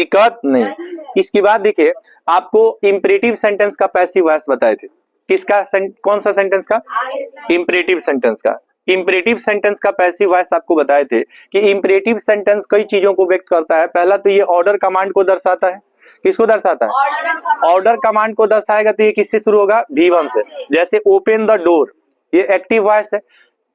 दिक्कत नहीं। इसके बाद देखिए आपको इंपरेटिव सेंटेंस का पैसिव वॉइस बताए थे। किसका? कौन सा सेंटेंस का? इंपरेटिव सेंटेंस का। इंपरेटिव सेंटेंस का पैसिव वॉइस आपको बताए थे कि इंपरेटिव सेंटेंस कई चीजों को व्यक्त करता है। पहला तो ये ऑर्डर कमांड को दर्शाता है। किसको दर्शाता है? ऑर्डर कमांड को दर्शाएगा। तो ये किससे शुरू होगा? V1 से। जैसे ओपन द डोर, ये एक्टिव वॉइस है।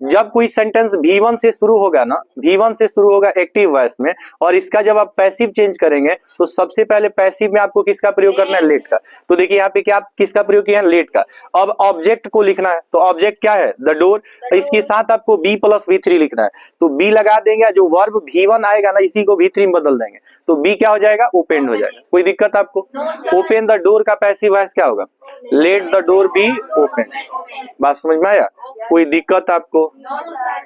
जब कोई सेंटेंस V1 से शुरू होगा ना, V1 से शुरू होगा एक्टिव वॉइस में, और इसका जब आप पैसिव चेंज करेंगे तो सबसे पहले पैसिव में आपको किसका प्रयोग करना है? लेट का। तो देखिए यहाँ पे क्या किसका प्रयोग किया है? लेट का। अब ऑब्जेक्ट को लिखना है, तो ऑब्जेक्ट क्या है? The door. इसके साथ आपको B + V3 लिखना है, तो B लगा देंगे, जो वर्ब V1 आएगा ना इसी को V3 में बदल देंगे, तो B क्या हो जाएगा? ओपन हो जाएगा। कोई दिक्कत आपको? ओपन द डोर का पैसिव वॉइस क्या होगा? Let the door be open. बात समझ में आया? कोई दिक्कत आपको?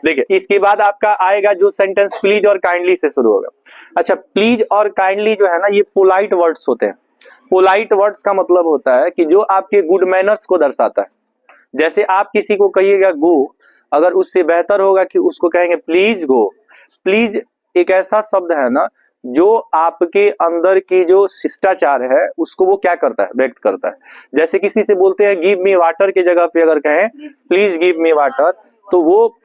देखिए इसके बाद आपका आएगा जो सेंटेंस प्लीज और काइंडली से शुरू होगा। अच्छा, प्लीज और काइंडली जो है ना ये पोलाइट वर्ड्स होते हैं। पोलाइट वर्ड्स का मतलब होता है कि जो आपके गुड मैनर्स को दर्शाता है। जैसे आप किसी को कहिएगा गो, अगर उससे बेहतर होगा कि उसको कहेंगे प्लीज गो। प्लीज एक ऐसा शब्द है ना जो आपके अंदर की जो शिष्टाचार है उसको वो क्या करता है? व्यक्त करता है। जैसे किसी से बोलते हैं गिव मी वाटर के जगह पे अगर कहें प्लीज गिव मी वाटर, तो वो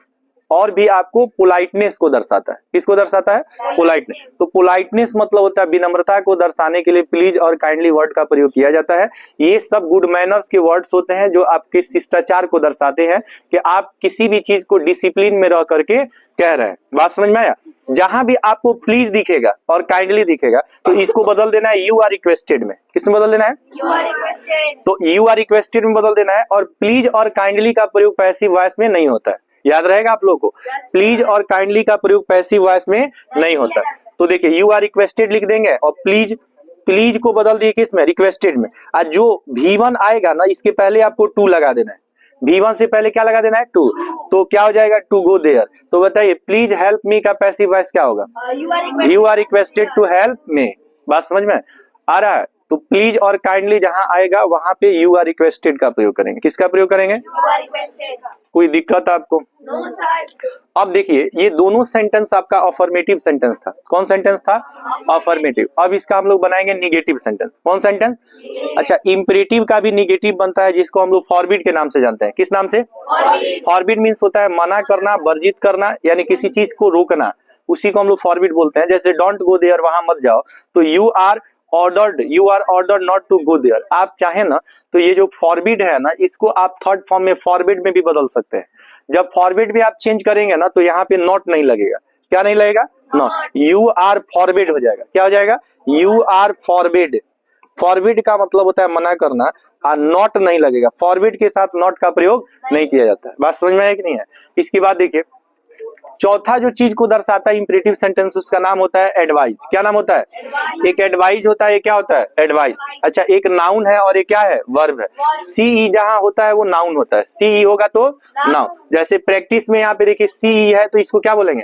और भी आपको पोलाइटनेस को दर्शाता है। किसको दर्शाता है? पोलाइटनेस। तो पोलाइटनेस मतलब होता है विनम्रता को दर्शाने के लिए प्लीज और काइंडली वर्ड का प्रयोग किया जाता है। ये सब गुड मैनर्स के वर्ड्स होते हैं जो आपके शिष्टाचार को दर्शाते हैं कि आप किसी भी चीज को डिसिप्लिन में रह करके कह रहे हैं। बात समझ में आया? जहां भी आपको प्लीज दिखेगा और काइंडली दिखेगा तो इसको बदल देना है यू आर रिक्वेस्टेड में। किसमें बदल देना है? तो यू आर रिक्वेस्टेड में बदल देना है। और प्लीज और काइंडली का प्रयोग पैसिव वॉइस में नहीं होता है। याद रहेगा आप लोगों को? प्लीज और काइंडली का प्रयोग पैसिव वॉइस में नहीं होता। तो देखिए यू आर रिक्वेस्टेड लिख देंगे और प्लीज को बदल दिए किसमें? रिक्वेस्टेड में। आज जो V1 आएगा ना इसके पहले आपको टू लगा देना है। V1 से पहले क्या लगा देना है? टू। तो क्या हो जाएगा? To go there. तो बताइए प्लीज हेल्प मी का पैसिव वॉइस क्या होगा? You are requested to help me. बात समझ में आ रहा है? तो प्लीज और काइंडली जहां आएगा वहां पे यू आर रिक्वेस्टेड का प्रयोग करेंगे। किसका प्रयोग करेंगे? कोई दिक्कत आपको? No sir. अब देखिए ये दोनों सेंटेंस आपका अफर्मेटिव सेंटेंस था। कौन सेंटेंस था? अफर्मेटिव। अब इसका हम लोग बनाएंगे निगेटिव सेंटेंस। कौन सेंटेंस? अच्छा, इंपरेटिव का भी निगेटिव बनता है जिसको हम लोग फॉरबिड के नाम से जानते हैं। किस नाम से? फॉरबिड मीन्स होता है मना करना, वर्जित करना, यानी किसी चीज को रोकना, उसी को हम लोग फॉरबिड बोलते हैं। जैसे डोंट गो देयर, वहां मत जाओ, तो you are ordered not to go there. आप चाहे ना तो ये जो फॉरबिड है ना इसको आप थर्ड फॉर्म में फॉरबिड में भी बदल सकते हैं। जब फॉरबिड भी आप चेंज करेंगे ना तो यहाँ पे नॉट नहीं लगेगा। क्या नहीं लगेगा? नॉट। यू आर फॉरबिड हो जाएगा। क्या हो जाएगा? You are forbid. फॉरबिड का मतलब होता है मना करना, और नॉट नहीं लगेगा। फॉरबिड के साथ नॉट का प्रयोग नहीं किया जाता है। बात समझ में आया कि नहीं है? इसके बाद देखिए चौथा जो चीज को दर्शाता है इंपरेटिव सेंटेंस, उसका नाम होता है एडवाइज। क्या नाम होता है? एक एडवाइज होता है। ये क्या होता है? एडवाइज। अच्छा, एक नाउन है और ये क्या है? वर्ब है। सीई जहां होता है वो नाउन होता है। सीई होगा तो नाउन। जैसे प्रैक्टिस में यहाँ पे देखिए सीई है तो इसको क्या बोलेंगे?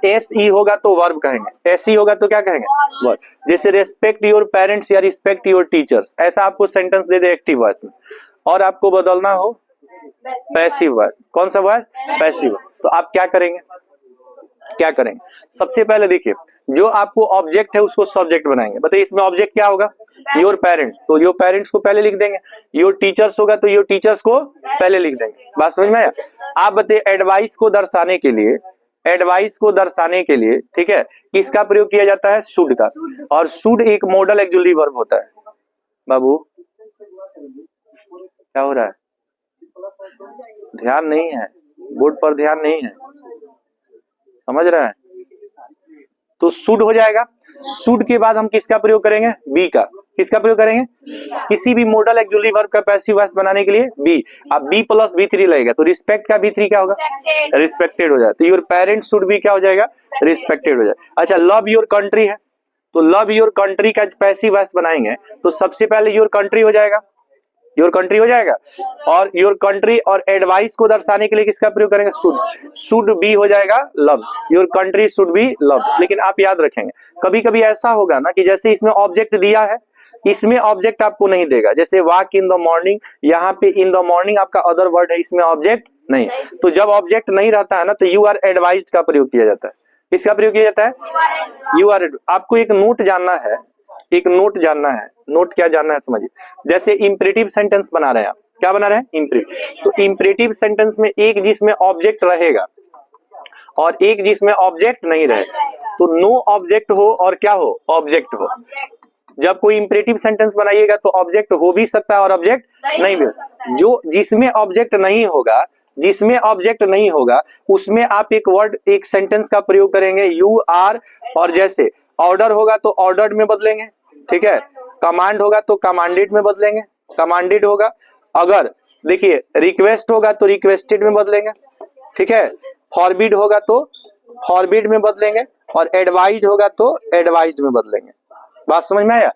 एसई होगा तो वर्ब कहेंगे। एसई होगा तो क्या कहेंगे? वर्ब। जैसे रेस्पेक्ट योर पेरेंट्स या रिस्पेक्ट योर टीचर्स, ऐसा आपको सेंटेंस दे दे एक्टिव वॉइस में, और आपको बदलना हो पैसिव वॉइस। कौन सा वॉइस? पैसिव। तो आप क्या करेंगे? सबसे पहले देखिए जो आपको ऑब्जेक्ट है उसको सब्जेक्ट बनाएंगे। बताइए इसमें ऑब्जेक्ट क्या होगा? योर पेरेंट्स, तो योर पेरेंट्स को पहले लिख देंगे। योर टीचर्स होगा तो योर टीचर्स को पहले लिख देंगे। बात समझ में आया? आप बताइए एडवाइस को दर्शाने के लिए ठीक है किसका प्रयोग किया जाता है? शुड का। और शुड एक मॉडल एक्जुअली वर्ब होता है। बाबू क्या हो रहा है? ध्यान नहीं है, बोर्ड पर ध्यान नहीं है, समझ रहे हैं? तो शुड हो जाएगा। शुड के बाद हम किसका प्रयोग करेंगे? बी का। किसका प्रयोग करेंगे? किसी भी मॉडल एक्जुअली वर्ब का पैसिव वॉइस बनाने के लिए बी। अब बी + V3 लगेगा तो रिस्पेक्ट का V3 क्या होगा? रिस्पेक्टेड हो जाएगा। तो योर पेरेंट्स शुड बी क्या हो जाएगा? रिस्पेक्टेड हो जाएगा। अच्छा, लव योर कंट्री है तो लव योर कंट्री का पैसिव वॉइस बनाएंगे तो सबसे पहले योर कंट्री हो जाएगा। योर कंट्री हो जाएगा। और योर कंट्री और एडवाइस को दर्शाने के लिए किसका प्रयोग करेंगे? शुड बी हो जाएगा love. Your country should be love. लेकिन आप याद रखेंगे कभी कभी ऐसा होगा ना कि जैसे इसमें ऑब्जेक्ट दिया है, इसमें ऑब्जेक्ट आपको नहीं देगा। जैसे वॉक इन द मॉर्निंग, यहाँ पे इन द मॉर्निंग आपका अदर वर्ड है, इसमें ऑब्जेक्ट नहीं। तो जब ऑब्जेक्ट नहीं रहता है ना तो यू आर एडवाइज्ड का प्रयोग किया जाता है। किसका प्रयोग किया जाता है? You are. आपको एक नोट जानना है एक नोट जानना है। नोट क्या जानना है समझिए। जैसे इंपरेटिव सेंटेंस बना रहे हैं आप, क्या बना रहे हैं? इंपरेटिव। तो इंपरेटिव सेंटेंस में एक जिसमें ऑब्जेक्ट रहेगा और एक जिसमें ऑब्जेक्ट नहीं रहेगा। तो नो ऑब्जेक्ट हो और क्या हो? ऑब्जेक्ट हो। जब कोई इंपरेटिव सेंटेंस बनाइएगा तो ऑब्जेक्ट हो भी सकता है और ऑब्जेक्ट नहीं भी। जो जिसमें ऑब्जेक्ट नहीं होगा, जिसमें ऑब्जेक्ट नहीं होगा उसमें आप एक वर्ड, एक सेंटेंस का प्रयोग करेंगे यू आर, और जैसे ऑर्डर होगा तो ऑर्डर्ड में बदलेंगे, ठीक है। कमांड होगा तो कमांडेड में बदलेंगे, कमांडेड होगा। अगर देखिए रिक्वेस्ट होगा तो रिक्वेस्टेड में बदलेंगे, ठीक है। फॉरबिड होगा तो फॉरबिड में बदलेंगे, और एडवाइज होगा तो एडवाइज्ड में बदलेंगे। बात समझ में आया?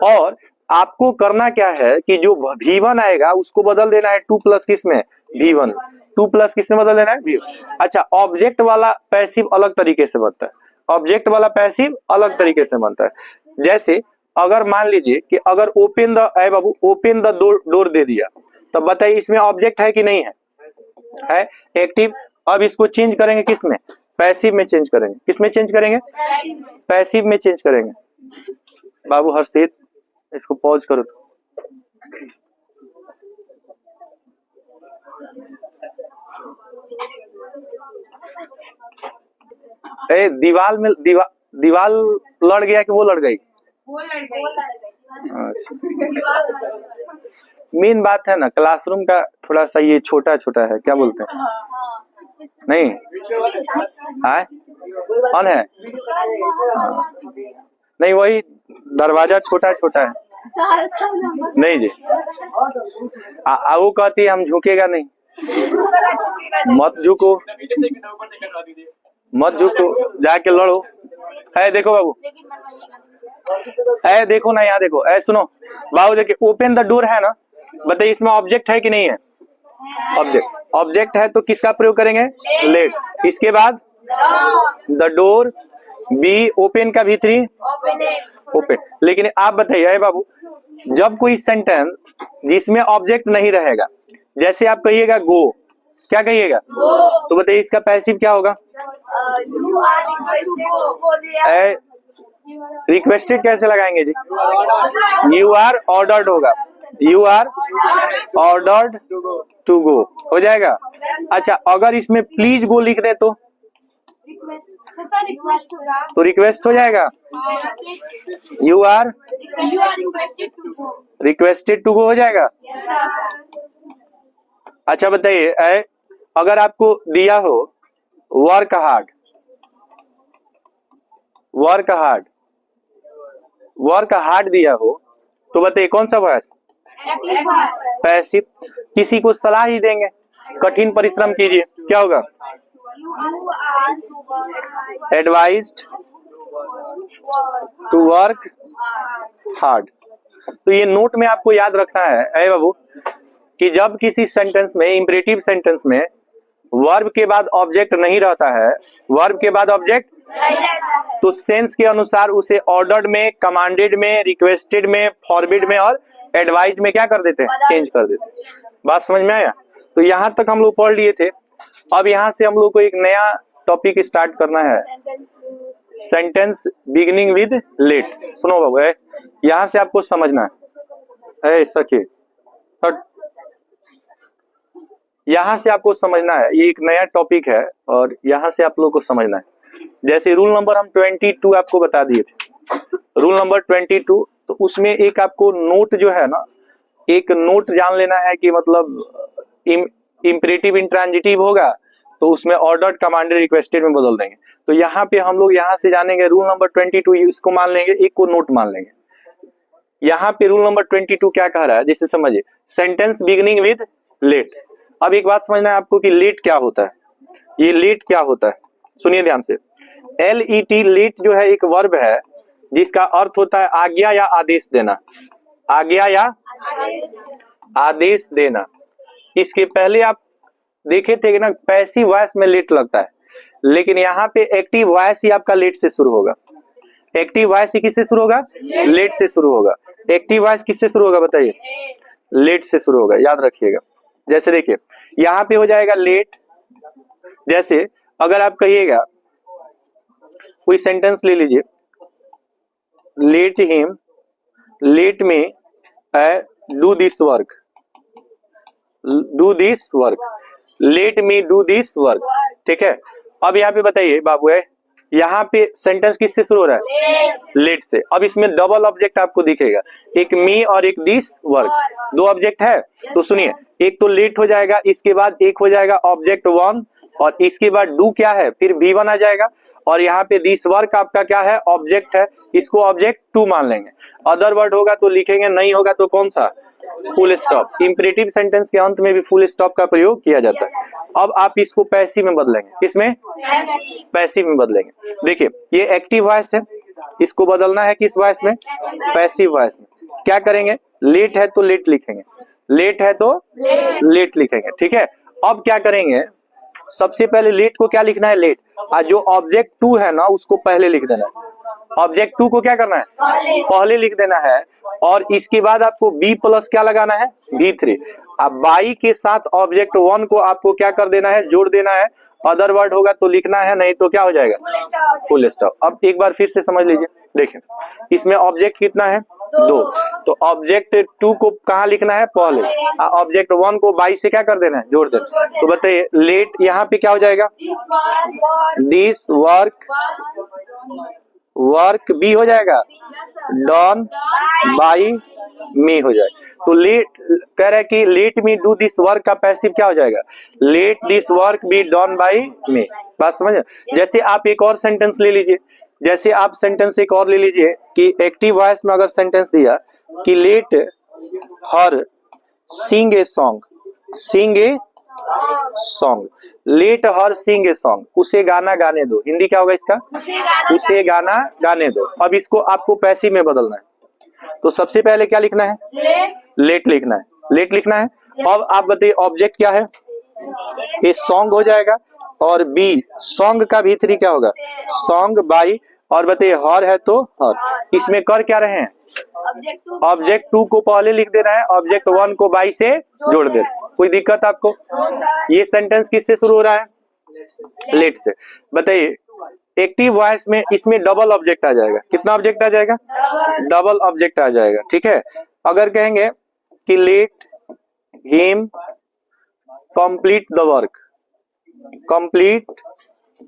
और आपको करना क्या है कि जो V1 आएगा उसको बदल देना है 2 प्लस किस में? V1। 2 प्लस किस में बदल देना है? V1। अच्छा, ऑब्जेक्ट वाला पैसिव अलग तरीके से बनता है, ऑब्जेक्ट वाला पैसिव अलग तरीके से बनता है। जैसे अगर मान लीजिए कि अगर ओपन द बाबू ओपन द डोर दे दिया, तो बताइए इसमें ऑब्जेक्ट है कि नहीं है? है, एक्टिव। अब इसको चेंज करेंगे किस में? पैसिव में चेंज करेंगे। किस में चेंज करेंगे? पैसिव में चेंज करेंगे। बाबू हर्षित, इसको पॉज करो। दीवार में दीवार लड़ गया कि वो लड़ गई? वो लड़ गई। अच्छा, मेन बात है ना, क्लासरूम का थोड़ा सा ये छोटा छोटा है, क्या बोलते हैं? नहीं है, कौन है? नहीं, वही दरवाजा छोटा छोटा है। नहीं जी, वो कहती है हम झुकेगा नहीं। मत झुको, मत झुको, जाके लड़ो। है देखो बाबू, है देखो ना, यहाँ देखो। है सुनो बाबू, देखिए ओपन द डोर है ना, बताइए इसमें ऑब्जेक्ट है कि नहीं है? ऑब्जेक्ट, ऑब्जेक्ट है तो किसका प्रयोग करेंगे? लेट। इसके बाद द डोर, बी ओपन का भीतरी ओपन। लेकिन आप बताइए बाबू, जब कोई सेंटेंस जिसमें ऑब्जेक्ट नहीं रहेगा, जैसे आप कहिएगा गो, क्या कहिएगा? तो बताइए इसका पैसिव क्या होगा? रिक्वेस्टेड कैसे लगाएंगे जी? यू आर ऑर्डर्ड होगा, you are ordered to go हो जाएगा। अच्छा, अगर इसमें प्लीज गो लिख दे तो रिक्वेस्ट हो जाएगा, you are requested to go हो जाएगा। अच्छा बताइए, अगर आपको दिया हो work hard, work hard, work hard दिया हो, तो बताइए कौन सा वॉइस? पैसिव। किसी को सलाह ही देंगे कठिन परिश्रम कीजिए, क्या होगा? Advised to work hard. तो ये नोट में आपको याद रखना है बाबू कि जब किसी सेंटेंस में, इंपरेटिव सेंटेंस में वर्ब के बाद ऑब्जेक्ट नहीं रहता है, वर्ब के बाद ऑब्जेक्ट, तो सेंस के अनुसार उसे ऑर्डर्ड में, कमांडेड में, रिक्वेस्टेड में, फॉरबिड में और एडवाइज में क्या कर देते हैं? चेंज कर देते हैं। बात समझ में आया? तो यहां तक हम लोग पढ़ लिए थे। अब यहां से हम लोग को एक नया टॉपिक स्टार्ट करना है, सेंटेंस बिगिनिंग विद लेट। सुनो बाबू, यहां से आपको समझना है, सखी यहां से आपको समझना है, ये एक नया टॉपिक है और यहां से आप लोग को समझना है। जैसे रूल नंबर हम 22 आपको बता दिए थे, रूल नंबर 22, तो उसमें एक आपको नोट जो है ना, एक नोट जान लेना है कि मतलब इंपरेटिव इंट्रांजिटिव होगा तो उसमें ऑर्डर्ड, कमांडेड, रिक्वेस्टेड में बदल देंगे। तो यहाँ पे हम लोग यहाँ से जानेंगे रूल नंबर 22, इसको मान लेंगे, एक को नोट मान लेंगे। यहाँ पे रूल नंबर 22 क्या कह रहा है, जैसे समझिए, सेंटेंस बिगिनिंग विद लेट। अब एक बात समझना है आपको कि लेट क्या होता है। ये लेट क्या होता है, सुनिए ध्यान से। LET, लेट जो है एक वर्ब है जिसका अर्थ होता है आज्ञा या आदेश देना, आज्ञा या आदेश देना। इसके पहले आप देखे थे कि ना पैसिव वॉइस में लेट लगता है, लेकिन यहाँ पे एक्टिव वॉइस ही आपका लेट से शुरू होगा। एक्टिव वॉइस ही किससे शुरू होगा? लेट से शुरू होगा। एक्टिव वॉइस किससे शुरू होगा बताइए? लेट से शुरू होगा, याद रखिएगा। जैसे देखिए यहाँ पे हो जाएगा लेट। जैसे अगर आप कहिएगा, कोई सेंटेंस ले लीजिए, let him let me do this work, do this work, late me do this work, ठीक है। अब यहाँ पे बताइए बाबू है, यहाँ पे सेंटेंस किससे शुरू हो रहा है? लेट से। अब इसमें डबल ऑब्जेक्ट आपको दिखेगा, एक मी और एक दिस वर्क, दो ऑब्जेक्ट है। तो सुनिए, एक तो लेट हो जाएगा, इसके बाद एक हो जाएगा ऑब्जेक्ट वन, और इसके बाद डू क्या है, फिर भी वन आ जाएगा, और यहाँ पे दिस वर्क आपका क्या है, ऑब्जेक्ट है, इसको ऑब्जेक्ट टू मान लेंगे। अदर वर्ड होगा तो लिखेंगे, नहीं होगा तो कौन सा, फुल स्टॉप। इंपरेटिव सेंटेंस के अंत में भी फुल स्टॉप का प्रयोग किया जाता है। अब आप इसको पैसिव में बदलेंगे, किसमें, पैसिव में बदलेंगे। देखिए ये एक्टिव वॉइस है, इसको बदलना है किस वॉइस में, पैसिव वॉइस में। क्या करेंगे, लेट है तो लेट लिखेंगे, लेट है तो लेट लिखेंगे, ठीक है। अब क्या करेंगे, सबसे पहले लेट को क्या लिखना है, लेट, और जो ऑब्जेक्ट टू है ना उसको पहले लिख देना है। ऑब्जेक्ट टू को क्या करना है, पहले लिख देना है, और इसके बाद आपको बी प्लस क्या लगाना है, B3। अब बाई के साथ ऑब्जेक्ट वन को आपको क्या कर देना है, जोड़ देना है। अदर वर्ड होगा तो लिखना है, नहीं तो क्या हो जाएगा, फुल स्टॉप। अब एक बार फिर से समझ लीजिए, देखिए इसमें ऑब्जेक्ट कितना है, दो, तो ऑब्जेक्ट टू को कहाँ लिखना है, पहले, ऑब्जेक्ट वन को बाई से क्या कर देना है, जोड़ देना। तो बताइए लेट यहाँ पे क्या हो जाएगा, दिस वर्क, वर्क बी हो जाएगा, डन बाई मी हो जाए। तो लेट कह रहा है कि let me do this work का पैसिव क्या हो जाएगा, let this work be done by me. बात समझ। जैसे आप एक और सेंटेंस ले लीजिए, जैसे आप सेंटेंस एक और ले लीजिए कि एक्टिव वॉइस में अगर सेंटेंस दिया कि let her sing a song, sing a song, let her sing a song, उसे गाना गाने दो। हिंदी क्या होगा इसका, उसे गाना गाने दो। अब इसको आपको पैसिव में बदलना है, तो सबसे पहले क्या लिखना है, लेट लिखना है, लेट लिखना है। अब आप बताइए ऑब्जेक्ट क्या है, ये सॉन्ग हो जाएगा, और बी सॉन्ग का भीतरी क्या होगा, सॉन्ग बाई, और बताइए हर है तो हर। इसमें कर क्या रहे हैं, ऑब्जेक्ट टू को पहले लिख दे रहा है, ऑब्जेक्ट वन को बाई से जोड़ दे। कोई दिक्कत आपको, ये सेंटेंस किससे शुरू हो रहा है, लेट से। बताइए एक्टिव वॉइस में इसमें डबल ऑब्जेक्ट आ जाएगा, कितना ऑब्जेक्ट आ जाएगा, डबल ऑब्जेक्ट आ जाएगा, ठीक है। अगर कहेंगे कि let him complete the work, complete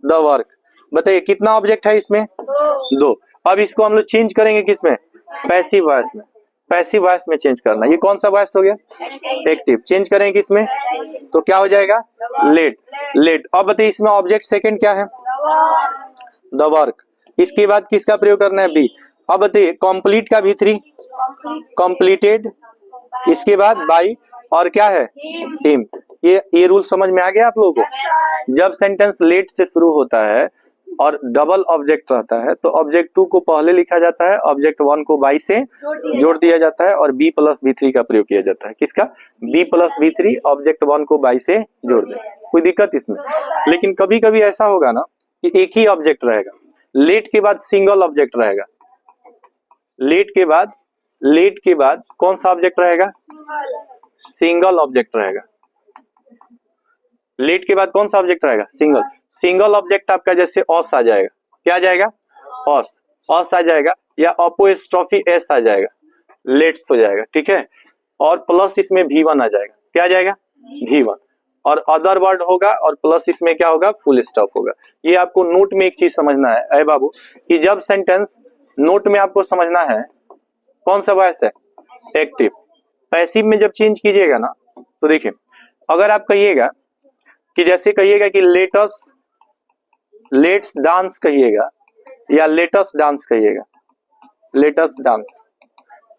the work, बताइए कितना ऑब्जेक्ट है इसमें, दो। अब इसको हम लोग चेंज करेंगे किसमें, पैसिव वॉइस में, पैसिव वॉइस में चेंज करना। ये कौन सा वॉइस हो गया, एक्टिव। चेंज करेंगे किसमें, तो क्या हो जाएगा, लेट, लेट। अब बताइए इसमें ऑब्जेक्ट सेकंड क्या है, द वर्क, इसके बाद किसका प्रयोग करना है, बी। अब बताइए कंप्लीट का भीतरी, कंप्लीटेड, इसके बाद बाई, और क्या है, हिम। ये रूल समझ में आ गया आप लोगों को। जब सेंटेंस लेट से शुरू होता है और डबल ऑब्जेक्ट रहता है तो ऑब्जेक्ट टू को पहले लिखा जाता है, ऑब्जेक्ट वन को बाई से जोड़ दिया जाता है, और बी प्लस B3 का प्रयोग किया जाता है। किसका, B plus B3, object one को बाई से जोड़ दे। कोई दिक्कत इसमें। लेकिन कभी कभी ऐसा होगा ना कि एक ही ऑब्जेक्ट रहेगा, लेट के बाद सिंगल ऑब्जेक्ट रहेगा, लेट के बाद कौन सा ऑब्जेक्ट रहेगा, सिंगल ऑब्जेक्ट रहेगा। लेट के बाद कौन सा ऑब्जेक्ट रहेगा, सिंगल। सिंगल ऑब्जेक्ट आपका जैसे ऑस आ जाएगा, क्या आ जाएगा, ऑस, ऑस आ जाएगा, या अपोस्ट्रोफी एस आ जाएगा, लेट्स हो जाएगा, ठीक है। और प्लस इसमें V1 आ जाएगा, क्या आ जाएगा, V1। और अदर वर्ड होगा, और प्लस इसमें क्या होगा, फुल स्टॉप होगा। ये आपको नोट में एक चीज समझना है अरे बाबू, कि जब सेंटेंस नोट में आपको समझना है कौन सा वॉइस है, एक्टिव। पैसिव में जब चेंज कीजिएगा ना, तो देखिए अगर आप कहिएगा कि जैसे कहिएगा कि लेट्स डांस कहिएगा, या लेटस डांस कहिएगा, लेटस डांस,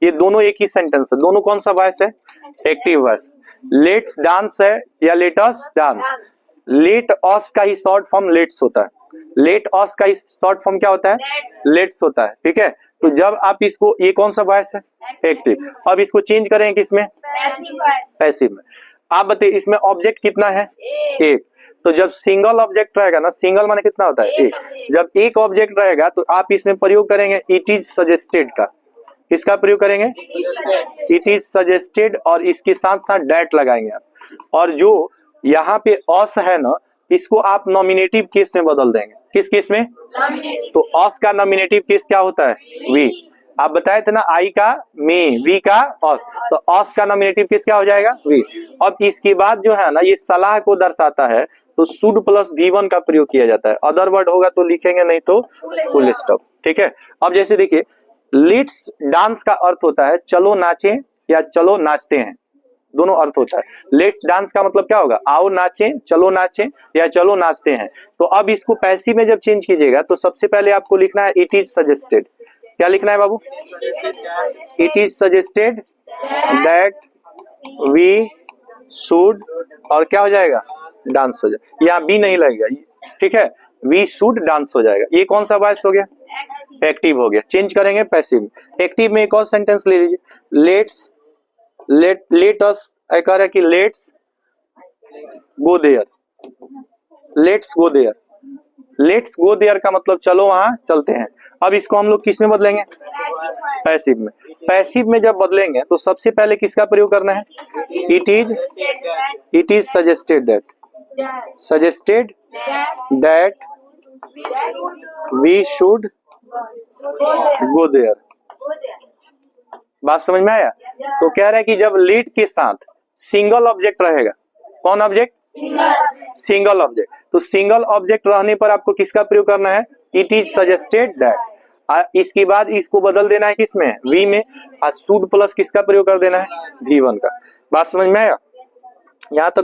ये दोनों एक ही सेंटेंस है। दोनों कौन सा वॉइस है, एक्टिव वॉइस। लेट्स डांस है या लेटस डांस। लेट अस का ही शॉर्ट फॉर्म लेट्स होता है, लेट अस का ही शॉर्ट फॉर्म क्या होता है, लेट्स होता है, ठीक है। तो जब आप इसको, ये कौन सा वॉइस है, एक्टिव। अब इसको चेंज करेंगे किसमें, पैसिव में। आप बताइए इसमें ऑब्जेक्ट कितना है, एक। तो जब सिंगल ऑब्जेक्ट रहेगा ना, सिंगल माने कितना होता है, एक। जब एक ऑब्जेक्ट रहेगा तो आप इसमें प्रयोग करेंगे इट इज सजेस्टेड का। किसका प्रयोग करेंगे, इट इज सजेस्टेड, और इसके साथ साथ डैट लगाएंगे आप। और जो यहाँ पे अस है ना, इसको आप नॉमिनेटिव केस में बदल देंगे। किस केस में, तो अस का नॉमिनेटिव केस क्या होता है, वी। आप बताए थे ना, आई का मी, वी का ऑस, तो ऑस का नॉमिनेटिव किसका हो जाएगा, वी। अब इसके बाद जो है ना, ये सलाह को दर्शाता है तो शुड प्लस V1 का प्रयोग किया जाता है। अदर वर्ड होगा तो लिखेंगे, नहीं तो फुल स्टॉप। ठीक है। अब जैसे देखिए, लेट्स डांस का अर्थ होता है चलो नाचें या चलो नाचते हैं, दोनों अर्थ होता है। लेट्स डांस का मतलब क्या होगा, आओ नाचें, चलो नाचें या चलो नाचते हैं। तो अब इसको पैसिव में जब चेंज कीजिएगा तो सबसे पहले आपको लिखना है इट इज सजेस्टेड। क्या लिखना है बाबू, it is suggested that we should, और क्या हो जाएगा, डांस हो जाएगा। यहाँ बी नहीं लगेगा, ठीक है, वी शुड डांस हो जाएगा। ये कौन सा वॉइस हो गया, एक्टिव हो गया। चेंज करेंगे पैसिव। एक्टिव में एक और सेंटेंस ले लीजिए, लेट अस, कह रहा है कि let's go there, let's go there. Let's go there का मतलब चलो वहां चलते हैं। अब इसको हम लोग किस में बदलेंगे, पैसिव में। पैसिव में जब बदलेंगे तो सबसे पहले किसका प्रयोग करना है, it is suggested that we should go there. बात समझ में आया। तो कह रहा है कि जब लेट के साथ सिंगल ऑब्जेक्ट रहेगा, कौन ऑब्जेक्ट, सिंगल ऑब्जेक्ट, तो सिंगल ऑब्जेक्ट रहने पर आपको किसका प्रयोग करना है, इट इज सजेस्टेड दैट। इसके बाद इसको बदल देना है किसमें, वी में, और शुड प्लस किसका प्रयोग कर देना है, V1 का। बात समझ में आया। यहाँ तक